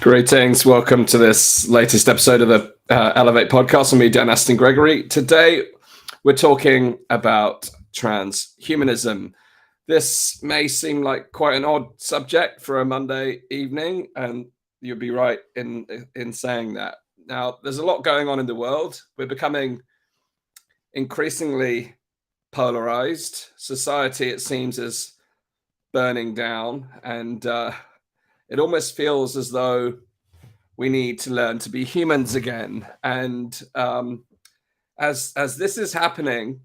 Greetings. Welcome to this latest episode of the Elevate podcast. I'm me, Dan Astin-Gregory. Today, we're talking about transhumanism. This may seem like quite an odd subject for a Monday evening, and you'll be right in saying that. Now, there's a lot going on in the world. We're becoming increasingly polarized. Society, it seems, is burning down, and it almost feels as though we need to learn to be humans again. And as this is happening,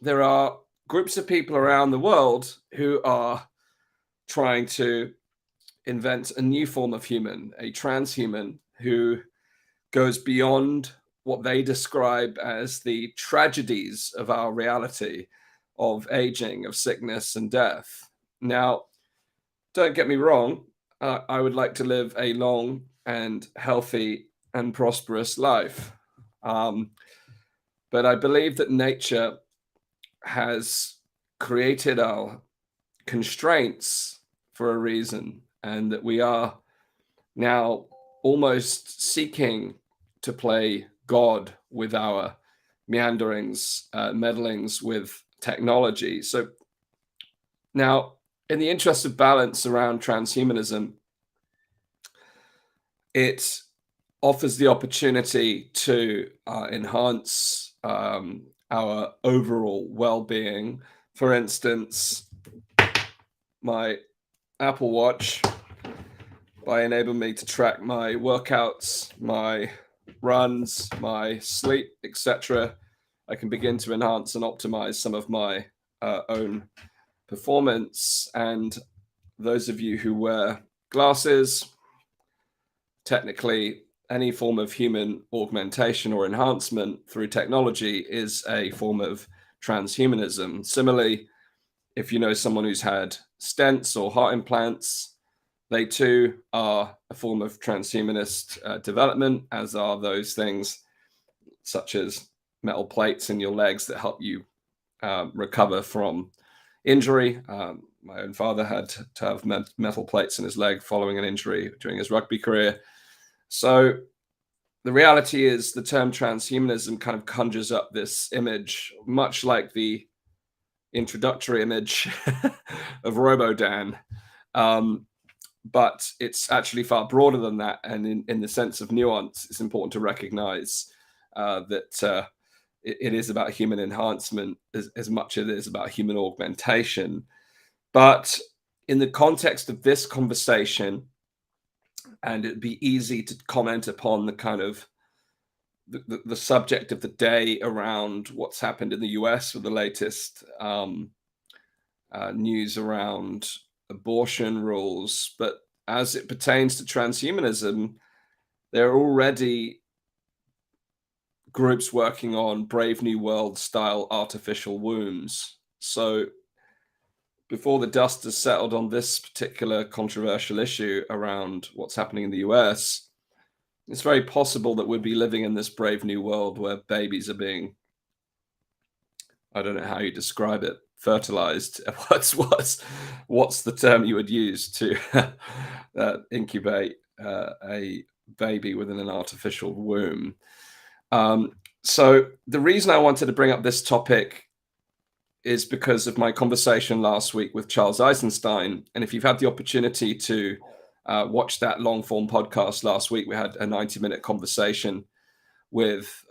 there are groups of people around the world who are trying to invent a new form of human, a transhuman, who goes beyond what they describe as the tragedies of our reality, of aging, of sickness and death. Now, don't get me wrong, I would like to live a long and healthy and prosperous life. But I believe that nature has created our constraints for a reason, and that we are now almost seeking to play God with our meanderings, meddlings with technology. So now, in the interest of balance around transhumanism, it offers the opportunity to enhance our overall well-being. For instance, my Apple Watch, by enabling me to track my workouts, my runs, my sleep, etc., I can begin to enhance and optimize some of my own performance. And those of you who wear glasses, technically any form of human augmentation or enhancement through technology is a form of transhumanism. Similarly, if you know someone who's had stents or heart implants, they too are a form of transhumanist development, as are those things such as metal plates in your legs that help you recover from injury. My own father had to have metal plates in his leg following an injury during his rugby career. So the reality is the term transhumanism kind of conjures up this image, much like the introductory image of Robo-Dan. But it's actually far broader than that. And in the sense of nuance, it's important to recognize that it is about human enhancement as much as it is about human augmentation. But in the context of this conversation, and it'd be easy to comment upon the kind of the subject of the day around what's happened in the US with the latest news around abortion rules. But as it pertains to transhumanism, there are already groups working on Brave New World style artificial wombs. So before the dust has settled on this particular controversial issue around what's happening in the US, it's very possible that we'd be living in this brave new world where babies are being, I don't know how you describe it, fertilized. What's the term you would use to incubate a baby within an artificial womb? So the reason I wanted to bring up this topic is because of my conversation last week with Charles Eisenstein. And if you've had the opportunity to watch that long form podcast last week, we had a 90-minute conversation with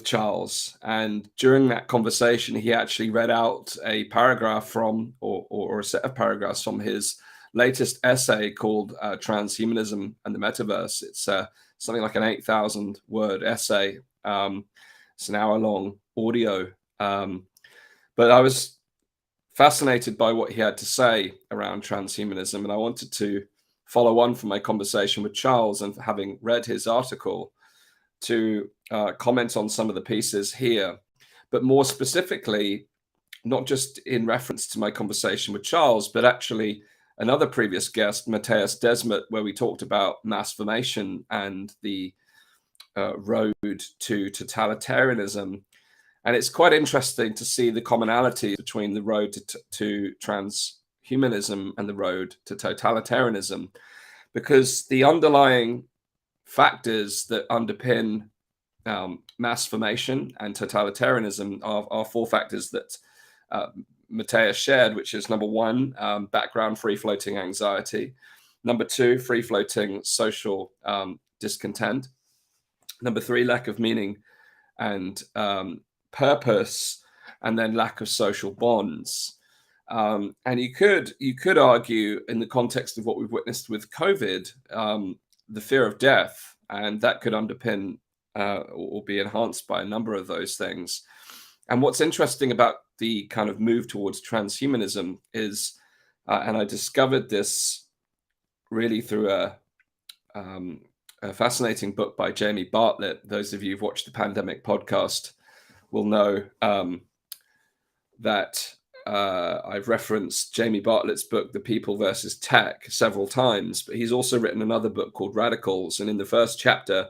Charles. And during that conversation, he actually read out a paragraph from, or a set of paragraphs from his latest essay called Transhumanism and the Metaverse. It's something like an 8,000 word essay. It's an hour-long audio. But I was fascinated by what he had to say around transhumanism, and I wanted to follow on from my conversation with Charles, and having read his article, to comment on some of the pieces here, but more specifically, not just in reference to my conversation with Charles, but actually another previous guest, Matthias Desmet, where we talked about mass formation and the road to totalitarianism. And it's quite interesting to see the commonality between the road to transhumanism and the road to totalitarianism. because the underlying factors that underpin mass formation and totalitarianism are four factors that Matthias shared, which is number one, background free-floating anxiety; number two, free-floating social discontent; number three, lack of meaning and purpose; and then lack of social bonds. And you could argue, in the context of what we've witnessed with COVID, the fear of death, and that could underpin or be enhanced by a number of those things. And what's interesting about the kind of move towards transhumanism is, and I discovered this really through a fascinating book by Jamie Bartlett. Those of you who've watched the Pandemic podcast will know that I've referenced Jamie Bartlett's book, The People versus Tech, several times, but he's also written another book called Radicals. And in the first chapter,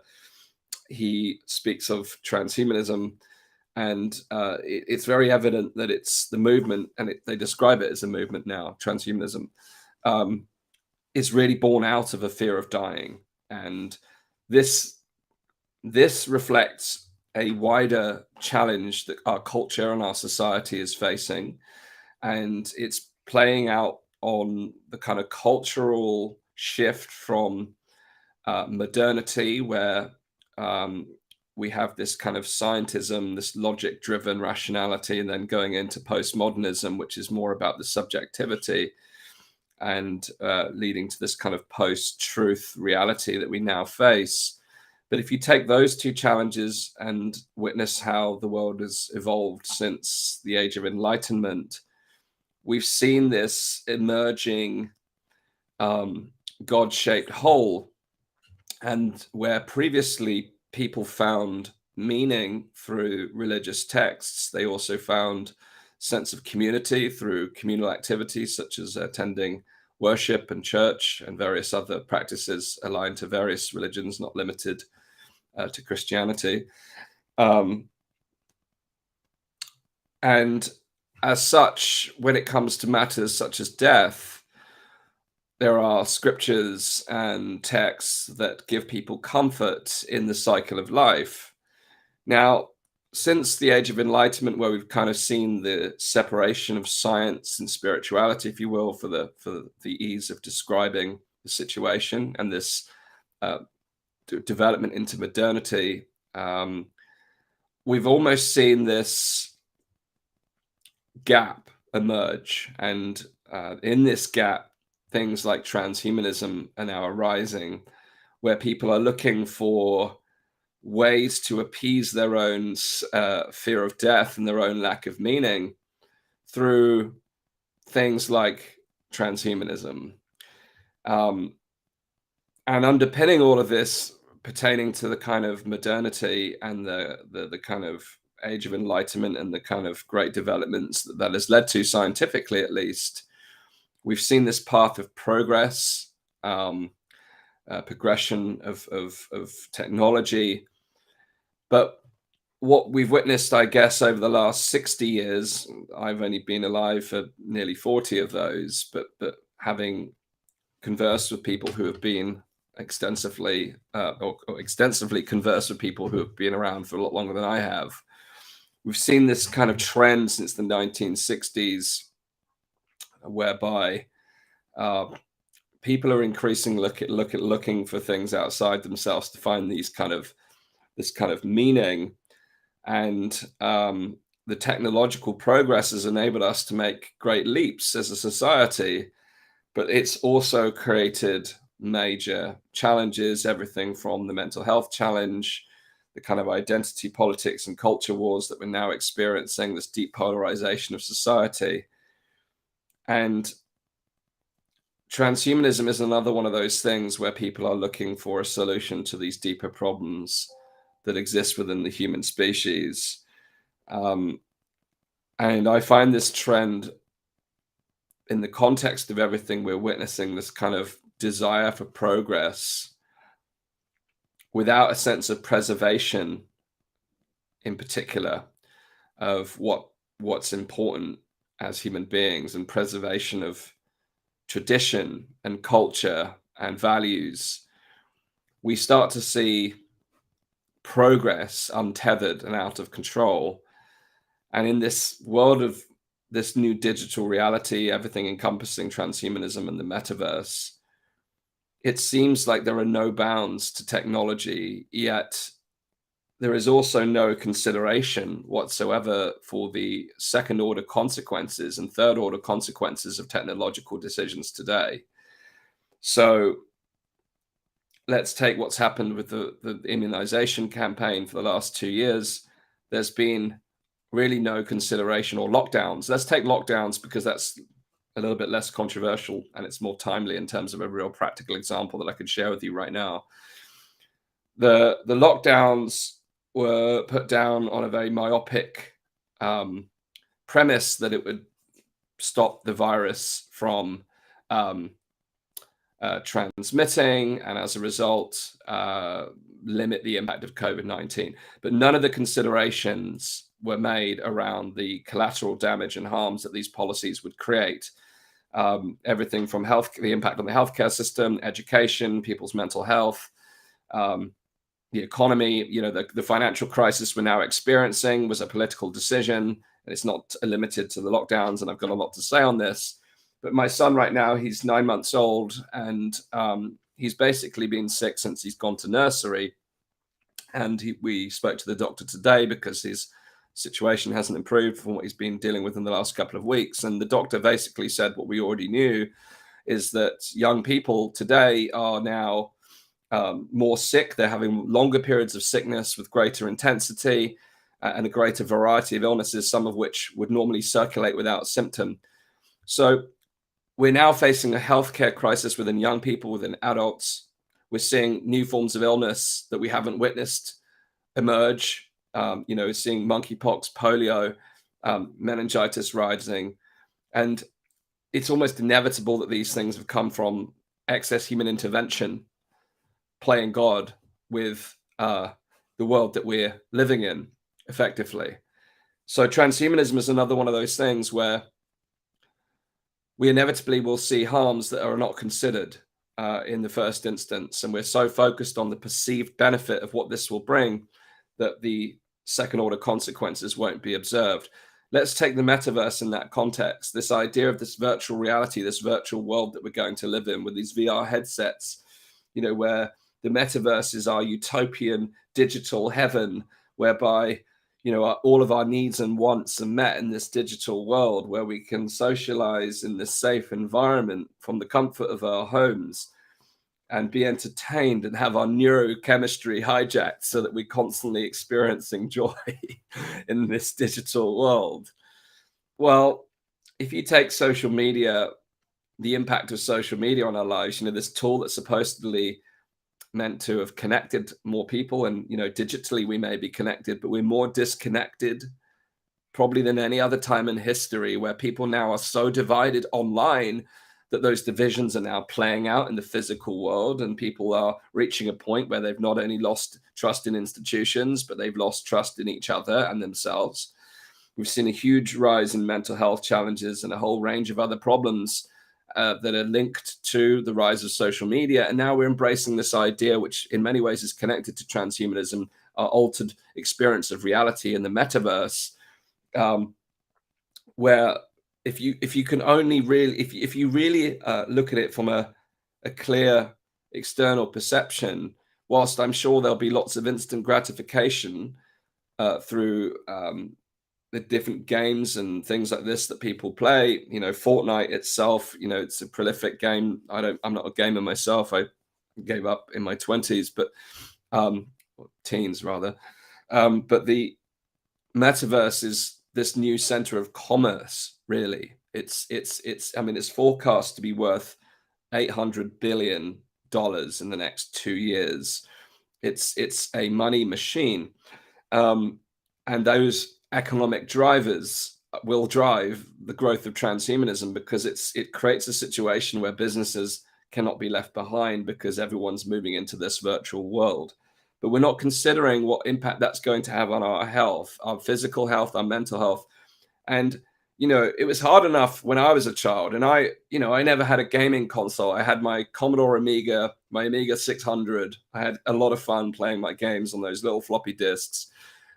he speaks of transhumanism, and it's very evident that it's the movement, and they describe it as a movement now, transhumanism, is really born out of a fear of dying. And this reflects a wider challenge that our culture and our society is facing. And it's playing out on the kind of cultural shift from modernity, where we have this kind of scientism, this logic-driven rationality, and then going into postmodernism, which is more about the subjectivity, and leading to this kind of post-truth reality that we now face. But if you take those two challenges and witness how the world has evolved since the Age of Enlightenment, we've seen this emerging God-shaped whole. And where previously people found meaning through religious texts, they also found sense of community through communal activities such as attending worship and church and various other practices aligned to various religions, not limited to Christianity. And as such, when it comes to matters such as death, there are scriptures and texts that give people comfort in the cycle of life. Now, since the Age of Enlightenment, where we've kind of seen the separation of science and spirituality, if you will, for the ease of describing the situation, and this development into modernity, we've almost seen this gap emerge. And in this gap, things like transhumanism are now arising, where people are looking for ways to appease their own fear of death and their own lack of meaning through things like transhumanism. And underpinning all of this, pertaining to the kind of modernity and the kind of Age of Enlightenment and the kind of great developments that has led to, scientifically at least, we've seen this path of progress, progression of technology. But what we've witnessed, I guess, over the last 60 years, I've only been alive for nearly 40 of those, but having conversed with people who have been extensively conversed with people who have been around for a lot longer than I have, we've seen this kind of trend since the 1960s, whereby people are increasingly looking for things outside themselves to find this kind of meaning. And the technological progress has enabled us to make great leaps as a society, but it's also created major challenges, everything from the mental health challenge, the kind of identity politics and culture wars that we're now experiencing, this deep polarization of society. And transhumanism is another one of those things where people are looking for a solution to these deeper problems that exist within the human species. And I find this trend, in the context of everything we're witnessing, this kind of desire for progress without a sense of preservation, in particular, of what's important as human beings, and preservation of tradition and culture and values, we start to see progress untethered and out of control. And in this world of this new digital reality, everything encompassing transhumanism and the metaverse, it seems like there are no bounds to technology, yet there is also no consideration whatsoever for the second order consequences and third order consequences of technological decisions today. So let's take what's happened with the immunization campaign for the last 2 years. There's been really no consideration, or lockdowns. Let's take lockdowns because that's a little bit less controversial and it's more timely in terms of a real practical example that I could share with you right now. The lockdowns were put down on a very myopic premise that it would stop the virus from transmitting, and as a result, limit the impact of COVID-19. But none of the considerations were made around the collateral damage and harms that these policies would create. Everything from the impact on the healthcare system, education, people's mental health, the economy. The financial crisis we're now experiencing was a political decision, and it's not limited to the lockdowns. And I've got a lot to say on this. But my son right now, he's 9 months old, and he's basically been sick since he's gone to nursery. And we spoke to the doctor today because his situation hasn't improved from what he's been dealing with in the last couple of weeks. And the doctor basically said what we already knew, is that young people today are now more sick. They're having longer periods of sickness with greater intensity and a greater variety of illnesses, some of which would normally circulate without symptom. So we're now facing a healthcare crisis within young people, within adults. We're seeing new forms of illness that we haven't witnessed emerge. We're seeing monkeypox, polio, meningitis rising. And it's almost inevitable that these things have come from excess human intervention, playing God with the world that we're living in, effectively. So transhumanism is another one of those things where we inevitably will see harms that are not considered in the first instance. And we're so focused on the perceived benefit of what this will bring that the second order consequences won't be observed. Let's take the metaverse in that context. This idea of this virtual reality, this virtual world that we're going to live in with these VR headsets, where the metaverse is our utopian digital heaven, whereby all of our needs and wants are met in this digital world, where we can socialize in this safe environment from the comfort of our homes and be entertained and have our neurochemistry hijacked so that we're constantly experiencing joy in this digital world. Well, if you take social media, the impact of social media on our lives, this tool that's supposedly meant to have connected more people, and digitally we may be connected, but we're more disconnected probably than any other time in history, where people now are so divided online that those divisions are now playing out in the physical world, and people are reaching a point where they've not only lost trust in institutions, but they've lost trust in each other and themselves. We've seen a huge rise in mental health challenges and a whole range of other problems that are linked to the rise of social media. And now we're embracing this idea, which in many ways is connected to transhumanism, our altered experience of reality in the metaverse, where if you can only really, if you really look at it from a clear external perception, whilst I'm sure there'll be lots of instant gratification through the different games and things like this that people play. Fortnite itself, it's a prolific game. I'm not a gamer myself. I gave up in my 20s, but teens rather. But the metaverse is this new center of commerce, really. It's forecast to be worth $800 billion in the next 2 years. It's a money machine. And those economic drivers will drive the growth of transhumanism, because it creates a situation where businesses cannot be left behind because everyone's moving into this virtual world. But we're not considering what impact that's going to have on our health, our physical health, our mental health. And it was hard enough when I was a child, and I never had a gaming console. I had my Commodore Amiga, my Amiga 600. I had a lot of fun playing my games on those little floppy disks.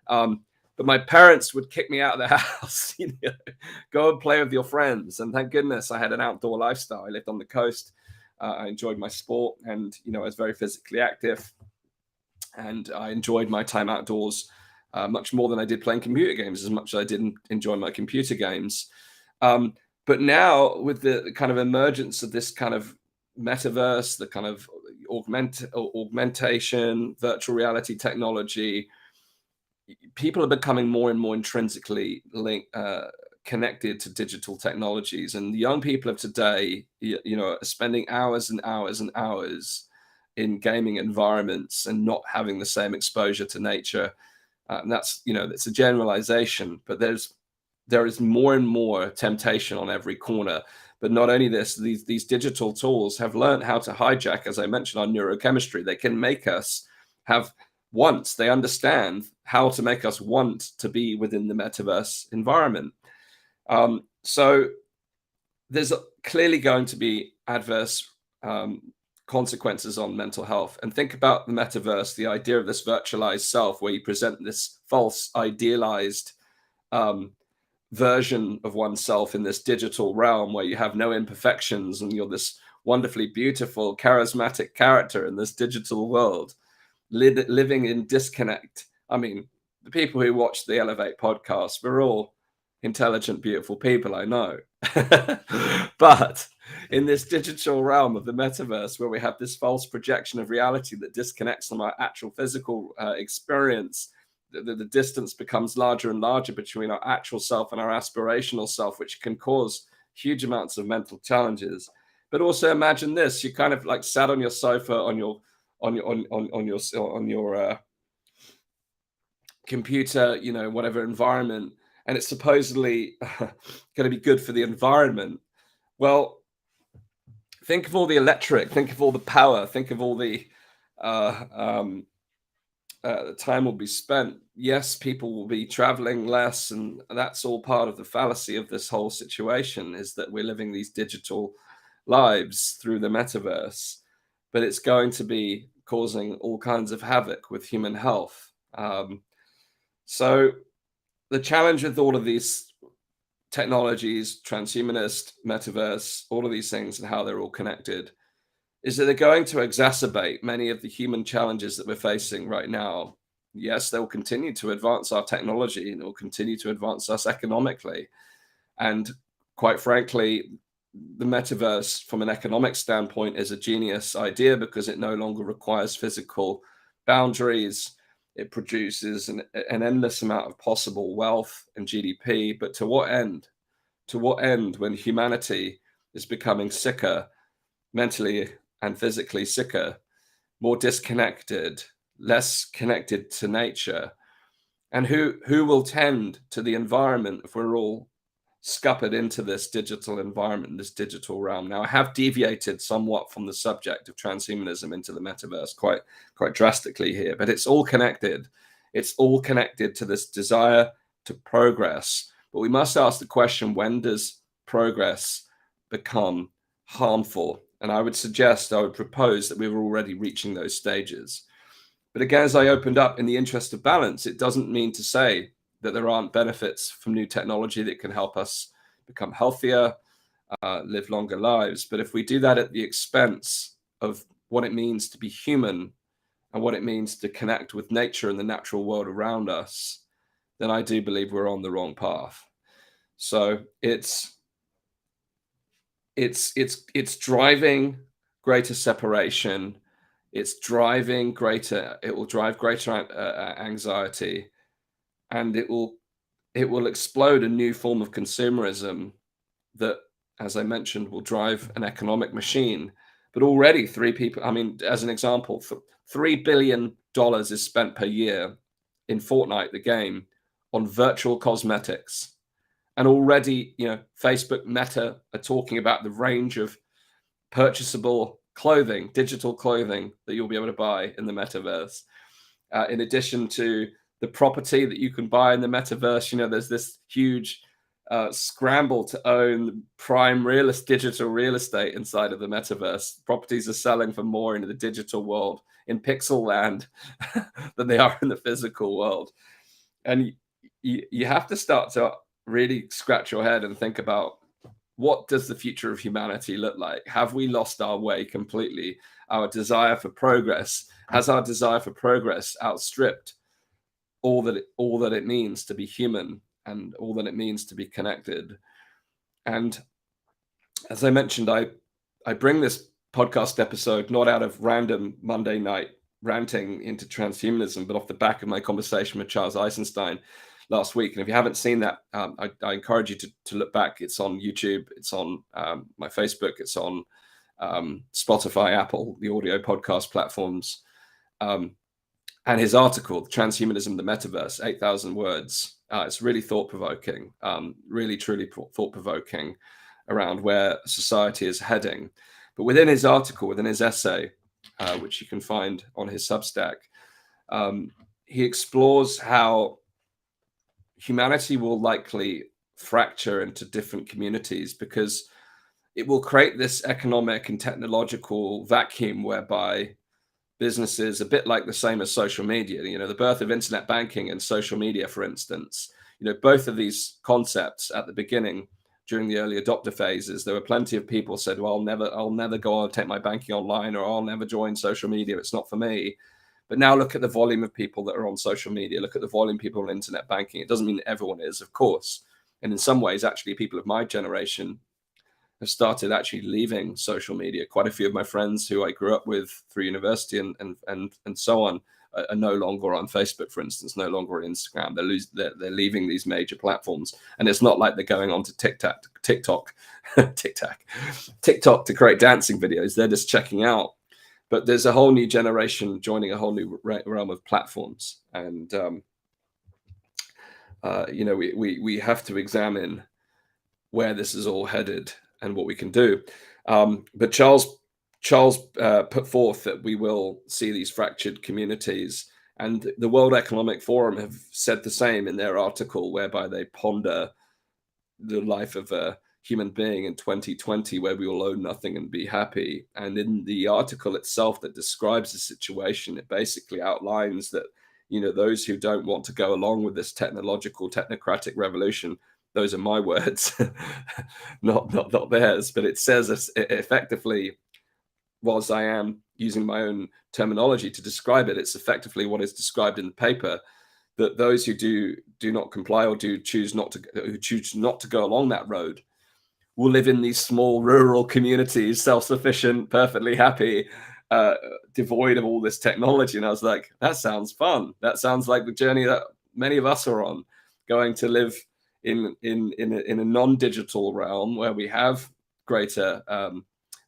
But my parents would kick me out of the house, go and play with your friends. And thank goodness I had an outdoor lifestyle. I lived on the coast. I enjoyed my sport, and I was very physically active, and I enjoyed my time outdoors much more than I did playing computer games, as much as I didn't enjoy my computer games. But now, with the kind of emergence of this kind of metaverse, the kind of augmentation, virtual reality technology, people are becoming more and more intrinsically connected to digital technologies. And the young people of today, are spending hours and hours and hours in gaming environments and not having the same exposure to nature. And that's, it's a generalization, but there is more and more temptation on every corner. But not only this, these digital tools have learned how to hijack, as I mentioned, our neurochemistry. They can make us have wants. They understand how to make us want to be within the metaverse environment. So there's clearly going to be adverse consequences on mental health. And think about the metaverse, the idea of this virtualized self, where you present this false, idealized version of oneself in this digital realm where you have no imperfections and you're this wonderfully beautiful, charismatic character in this digital world, living in disconnect. I mean, the people who watch the Elevate podcast, we're all intelligent, beautiful people, I know. But in this digital realm of the metaverse, where we have this false projection of reality that disconnects from our actual physical experience, the distance becomes larger and larger between our actual self and our aspirational self, which can cause huge amounts of mental challenges. But also imagine this: you kind of like sat on your sofa on your computer, whatever environment, and it's supposedly going to be good for the environment. Well, think of all the electric, think of all the power, think of all the time will be spent. Yes, people will be traveling less, and that's all part of the fallacy of this whole situation, is that we're living these digital lives through the metaverse, but it's going to be causing all kinds of havoc with human health. So the challenge with all of these technologies, transhumanist, metaverse, all of these things and how they're all connected, is that they're going to exacerbate many of the human challenges that we're facing right now. Yes, they'll continue to advance our technology and they'll continue to advance us economically. And quite frankly, the metaverse from an economic standpoint is a genius idea because it no longer requires physical boundaries. It produces an endless amount of possible wealth and GDP. But to what end? To what end when humanity is becoming sicker, mentally and physically sicker, more disconnected, less connected to nature? And who will tend to the environment if we're all scuppered into this digital environment, this digital realm? Now, I have deviated somewhat from the subject of transhumanism into the metaverse quite drastically here, but it's all connected. It's all connected to this desire to progress. But we must ask the question, when does progress become harmful? And I would propose that we were already reaching those stages. But again, as I opened up, in the interest of balance, it doesn't mean to say that there aren't benefits from new technology that can help us become healthier, live longer lives. But if we do that at the expense of what it means to be human and what it means to connect with nature and the natural world around us, then I do believe we're on the wrong path. So it's driving greater separation. It will drive greater anxiety, and it will explode a new form of consumerism that, as I mentioned, will drive an economic machine. But already as an example, $3 billion is spent per year in Fortnite, the game, on virtual cosmetics. And already, Facebook, Meta are talking about the range of purchasable clothing, digital clothing that you'll be able to buy in the metaverse. In addition to the property that you can buy in the metaverse, there's this huge scramble to own prime digital real estate inside of the metaverse. Properties are selling for more in the digital world, in pixel land, than they are in the physical world. And you have to start to really scratch your head and think about, what does the future of humanity look like? Have we lost our way completely? Our desire for progress, has our desire for progress outstripped all that it means to be human and all that it means to be connected? And as I mentioned, I bring this podcast episode not out of random Monday night ranting into transhumanism, but off the back of my conversation with Charles Eisenstein last week. And if you haven't seen that, I encourage you to look back. It's on YouTube, it's on my Facebook, it's on Spotify, Apple, the audio podcast platforms. And his article, Transhumanism, the Metaverse, 8,000 words. It's really thought-provoking, really, truly thought-provoking around where society is heading. But within his article, within his essay, which you can find on his Substack, he explores how humanity will likely fracture into different communities, because it will create this economic and technological vacuum whereby businesses, a bit like the same as social media, the birth of internet banking and social media, for instance, both of these concepts at the beginning, during the early adopter phases, there were plenty of people said, well, I'll never go on take my banking online, or I'll never join social media. It's not for me. But now look at the volume of people that are on social media. Look at the volume of people on internet banking. It doesn't mean that everyone is, of course. And in some ways, actually, people of my generation have started actually leaving social media. Quite a few of my friends who I grew up with through university and so on are no longer on Facebook, for instance, no longer on Instagram. They're leaving these major platforms. And it's not like they're going on to TikTok to create dancing videos. They're just checking out. But there's a whole new generation joining a whole new realm of platforms. And, we have to examine where this is all headed and what we can do. But Charles put forth that we will see these fractured communities. And the World Economic Forum have said the same in their article, whereby they ponder the life of a human being in 2020, where we will own nothing and be happy. And in the article itself that describes the situation, it basically outlines that, those who don't want to go along with this technocratic revolution, those are my words, not theirs, but it says effectively, whilst I am using my own terminology to describe it, it's effectively what is described in the paper, that those who do not comply or choose not to go along that road will live in these small rural communities, self-sufficient, perfectly happy, devoid of all this technology. And I was like, that sounds fun. That sounds like the journey that many of us are on, going to live in a non-digital realm where we have greater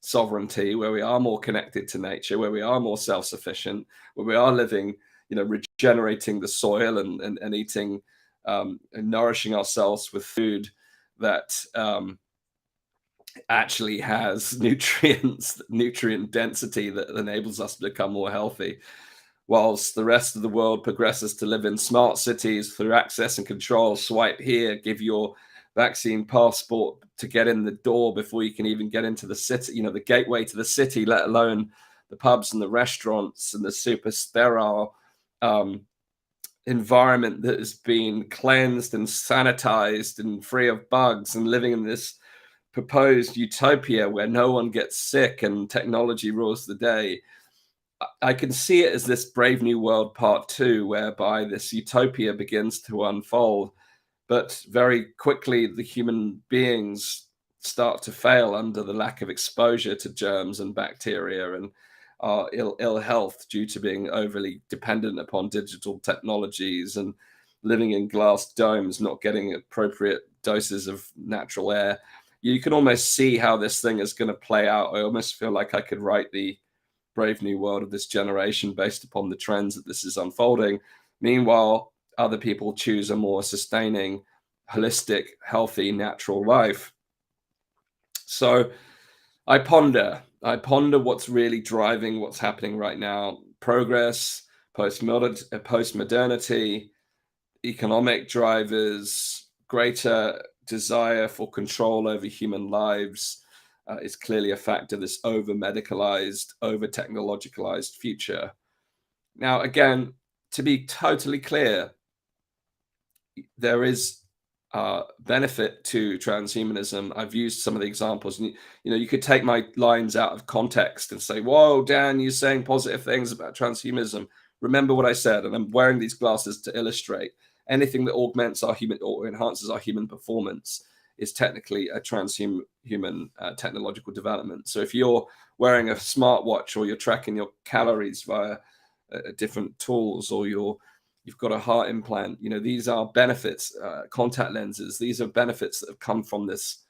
sovereignty, where we are more connected to nature, where we are more self-sufficient, where we are living, regenerating the soil and eating and nourishing ourselves with food that actually has nutrient density that enables us to become more healthy, whilst the rest of the world progresses to live in smart cities through access and control. Swipe here, give your vaccine passport to get in the door before you can even get into the city, the gateway to the city, let alone the pubs and the restaurants, and the super sterile environment that has been cleansed and sanitized and free of bugs, and living in this proposed utopia where no one gets sick and technology rules the day. I can see it as this Brave New World Part 2, whereby this utopia begins to unfold, but very quickly the human beings start to fail under the lack of exposure to germs and bacteria, and our ill health due to being overly dependent upon digital technologies and living in glass domes, not getting appropriate doses of natural air. You can almost see how this thing is going to play out. I almost feel like I could write the Brave New World of this generation based upon the trends that this is unfolding. Meanwhile, other people choose a more sustaining, holistic, healthy, natural life. So I ponder what's really driving what's happening right now. Progress, postmodernity, economic drivers, greater desire for control over human lives is clearly a factor, this over-medicalized, over-technologicalized future. Now, again, to be totally clear, there is benefit to transhumanism. I've used some of the examples. And, you could take my lines out of context and say, whoa, Dan, you're saying positive things about transhumanism. Remember what I said, and I'm wearing these glasses to illustrate anything that augments our human or enhances our human performance is technically a transhuman technological development. So if you're wearing a smartwatch or you're tracking your calories via different tools, or you've got a heart implant, these are benefits, contact lenses. These are benefits that have come from this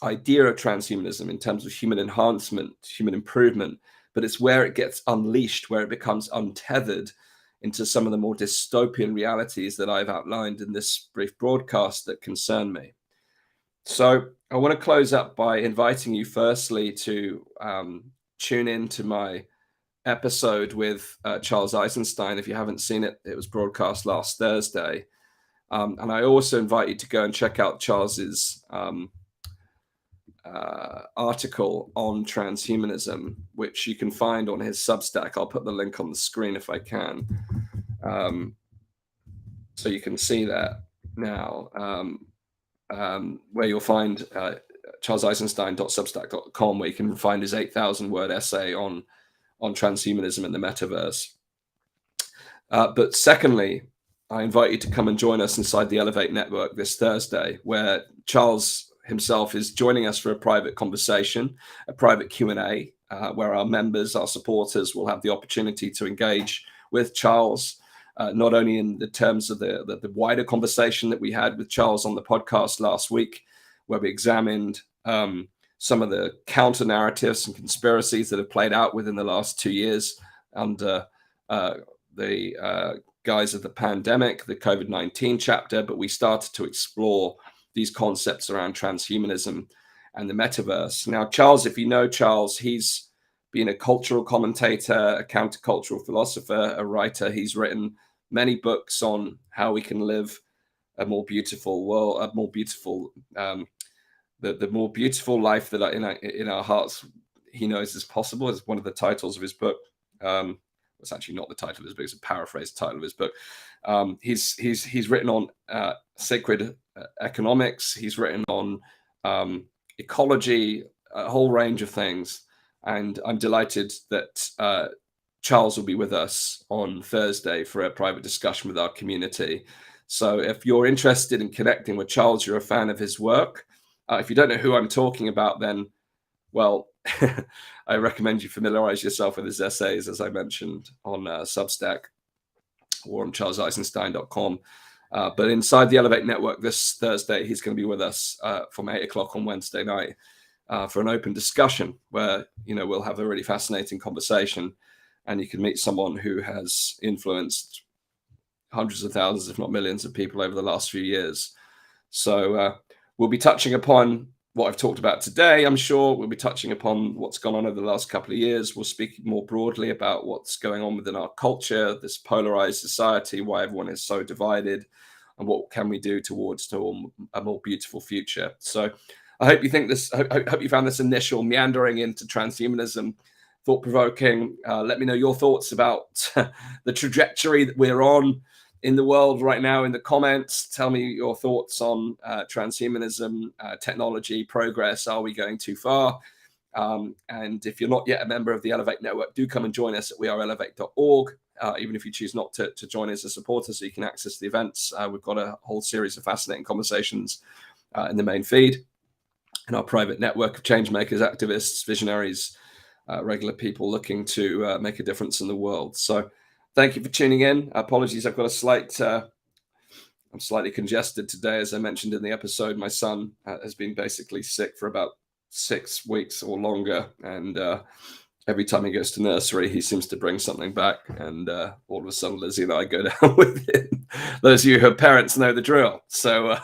idea of transhumanism in terms of human enhancement, human improvement. But it's where it gets unleashed, where it becomes untethered into some of the more dystopian realities that I've outlined in this brief broadcast that concern me. So I want to close up by inviting you firstly to tune in to my episode with Charles Eisenstein. If you haven't seen it, it was broadcast last Thursday. And I also invite you to go and check out Charles's article on transhumanism, which you can find on his Substack. I'll put the link on the screen if I can. So you can see that now, where you'll find charleseisenstein.substack.com, where you can find his 8,000-word essay on transhumanism and the metaverse. But secondly, I invite you to come and join us inside the Elevate Network this Thursday, where Charles himself is joining us for a private conversation, a private Q&A, where our members, our supporters will have the opportunity to engage with Charles, not only in the terms of the wider conversation that we had with Charles on the podcast last week, where we examined some of the counter narratives and conspiracies that have played out within the last 2 years under the guise of the pandemic, the COVID-19 chapter, but we started to explore these concepts around transhumanism and the metaverse. Now, Charles, if you know Charles, he's been a cultural commentator, a countercultural philosopher, a writer. He's written many books on how we can live a more beautiful world, a more beautiful the more beautiful life that in our hearts he knows is possible, is one of the titles of his book. It's actually not the title of his book; it's a paraphrased title of his book. He's written on sacred economics. He's written on ecology, a whole range of things. And I'm delighted that Charles will be with us on Thursday for a private discussion with our community. So if you're interested in connecting with Charles, you're a fan of his work. If you don't know who I'm talking about, then, well, I recommend you familiarize yourself with his essays, as I mentioned, on Substack or on charleseisenstein.com. But inside the Elevate Network this Thursday, he's going to be with us from 8 o'clock on Wednesday night for an open discussion where, we'll have a really fascinating conversation, and you can meet someone who has influenced hundreds of thousands, if not millions of people over the last few years. So we'll be touching upon what I've talked about today. I'm sure we'll be touching upon what's gone on over the last couple of years. We'll speak more broadly about what's going on within our culture, this polarized society, why everyone is so divided, and what can we do towards a more beautiful future. So I hope you hope you found this initial meandering into transhumanism thought-provoking. Let me know your thoughts about the trajectory that we're on in the world right now in the comments. Tell me your thoughts on transhumanism, technology, progress. Are we going too far? And if you're not yet a member of the Elevate Network, do come and join us at weareelevate.org, even if you choose not to join as a supporter, so you can access the events. We've got a whole series of fascinating conversations in the main feed, in our private network of change makers, activists, visionaries, regular people looking to make a difference in the world. So thank you for tuning in. Apologies, I've got I'm slightly congested today. As I mentioned in the episode, my son has been basically sick for about 6 weeks or longer. And every time he goes to nursery, he seems to bring something back. And all of a sudden, Lizzie and I go down with him. Those of you who are parents know the drill. So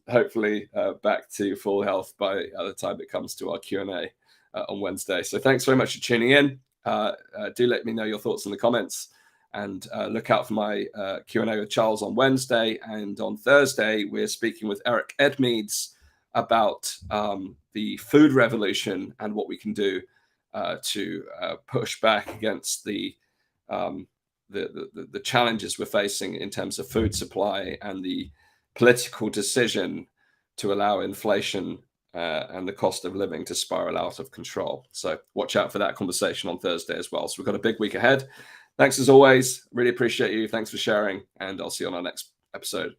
hopefully back to full health by the time it comes to our Q&A on Wednesday. So thanks very much for tuning in. Do let me know your thoughts in the comments. And look out for my Q&A with Charles on Wednesday. And on Thursday, we're speaking with Eric Edmeades about the food revolution and what we can do to push back against the challenges we're facing in terms of food supply and the political decision to allow inflation and the cost of living to spiral out of control. So watch out for that conversation on Thursday as well. So we've got a big week ahead. Thanks as always. Really appreciate you. Thanks for sharing. And I'll see you on our next episode.